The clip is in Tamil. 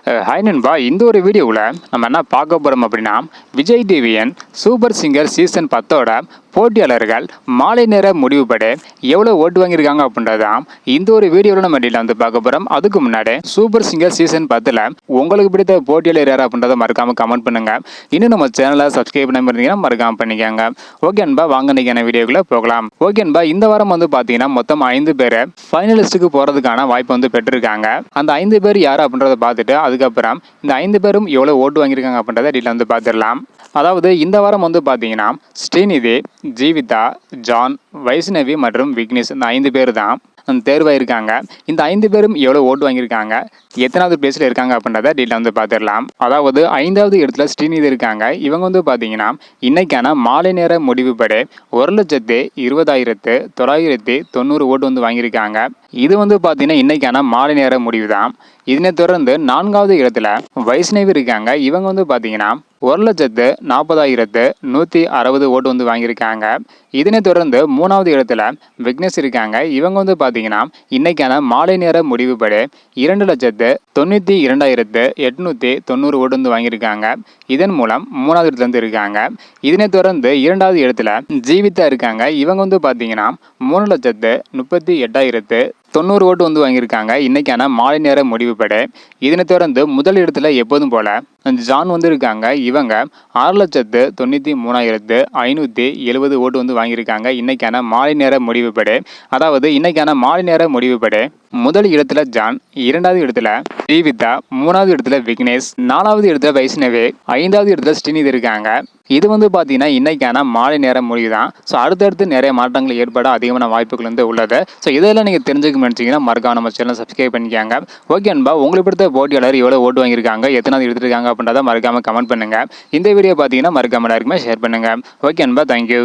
ஹாய் நண்பா, இந்த ஒரு வீடியோவில் நம்ம என்ன பார்க்க போகிறோம் அப்படின்னா, விஜய் டிவியின் சூப்பர் சிங்கர் சீசன் 10ஓட போட்டியாளர்கள் மாலை நேர முடிவுபடி எவ்வளோ ஓட்டு வாங்கியிருக்காங்க அப்படின்றதான் இந்த ஒரு வீடியோவில் நம்ம டீட்டெயில் வந்து பார்க்க போகிறோம். அதுக்கு முன்னாடி சூப்பர் சிங்கர் சீசன் 10ல் உங்களுக்கு பிடித்த போட்டியாளர் யார் அப்படின்றத மறக்காமல் கமெண்ட் பண்ணுங்க. இன்னும் நம்ம சேனலை சப்ஸ்கிரைப் பண்ணி இருந்தீங்கன்னா மறக்காமல் பண்ணிக்கோங்க. ஓகே நண்பா, வாங்க இன்னைக்கான வீடியோக்குள்ளே போகலாம். ஓகே நண்பா, இந்த வாரம் வந்து பார்த்தீங்கன்னா மொத்தம் 5 பேர் ஃபைனலிஸ்ட்டுக்கு போகிறதுக்கான வாய்ப்பு வந்து பெற்றிருக்காங்க. அந்த 5 பேர் யார் அப்படின்றத பார்த்துட்டு அதுக்கப்புறம் இந்த 5 பேரும் எவ்வளோ ஓட்டு வாங்கியிருக்காங்க அப்படின்றத டீட்டெயில் வந்து பார்த்துடலாம். அதாவது இந்த வாரம் வந்து பார்த்தீங்கன்னா ஸ்ரீநிதி, ஜீவிதா, ஜான், வைஷ்ணவி மற்றும் விக்னேஷ் இந்த 5 பேர் தான் தேர்வாயிருக்காங்க. இந்த 5 பேரும் எவ்வளோ ஓட்டு வாங்கியிருக்காங்க, எத்தனாவது பிளேஸில் இருக்காங்க அப்படின்றத டீட்டெயில் வந்து பார்த்துடலாம். அதாவது 5வது இடத்துல ஸ்ரீநிதி இருக்காங்க. இவங்க வந்து பார்த்தீங்கன்னா இன்னைக்கான மாலை நேர முடிவுபடி 1,20,990 ஓட்டு வந்து வாங்கியிருக்காங்க. இது வந்து பார்த்தீங்கன்னா இன்னைக்கான மாலை நேர முடிவு தான். இதனை தொடர்ந்து 4வது இடத்துல வைஷ்ணவி இருக்காங்க. இவங்க வந்து பார்த்தீங்கன்னா 1,40,160 ஓட்டு வந்து வாங்கியிருக்காங்க. இதனை தொடர்ந்து 3வது இடத்துல விக்னேஷ் இருக்காங்க. இவங்க வந்து பார்த்தீங்கன்னா இன்னைக்கான மாலை நேர முடிவுபடி 2,92,890 ஓட்டு வந்து வாங்கியிருக்காங்க. இதன் மூலம் 3வது இடத்துல இருந்து இருக்காங்க. இதனை தொடர்ந்து 2வது இடத்துல ஜீவிதா இருக்காங்க. இவங்க வந்து பார்த்தீங்கன்னா 3,38,90 ஓட்டு வந்து வாங்கியிருக்காங்க இன்னைக்கான மாலை நேர முடிவுபடி. இதனை தொடர்ந்து முதல் இடத்துல எப்போதும் போல ஜான் வந்து இருக்காங்க. இவங்க 6,93,570 ஓட்டு வந்து வாங்கியிருக்காங்க இன்னைக்கான மாலை நேர முடிவுபடி. அதாவது இன்னைக்கான மாலை நேர முடிவுபடி முதல் இடத்துல ஜான், 2வது இடத்துல ஜீவிதா, 3வது இடத்துல விக்னேஷ், 4வது இடத்துல வைஷ்ணவி, 5வது இடத்துல ஸ்ரீநிதி இருக்காங்க. இது வந்து பார்த்தீங்கன்னா இன்னைக்கான மாலை நேர முடிவு தான். ஸோ அடுத்தடுத்து நிறைய மாற்றங்கள் ஏற்பட அதிகமான வாய்ப்புகள் வந்து உள்ளது. ஸோ இதெல்லாம் நீங்கள் தெரிஞ்சுக்க நினச்சிங்கன்னா மறக்காம நம்ம சேனல் சப்ஸ்கிரைப் பண்ணிக்காங்க. ஓகே அன்பா, உங்களுக்கு பிடித்த போட்டியாளர் எவ்வளோ ஓட்டு வாங்கியிருக்காங்க, எத்தனாவது எடுத்துருக்காங்க அப்படின்றத மறக்காம கமெண்ட் பண்ணுங்க. இந்த வீடியோ பார்த்தீங்கன்னா மறக்காம எல்லாருக்குமே ஷேர் பண்ணுங்க. ஓகே அன்பா, தேங்க்யூ.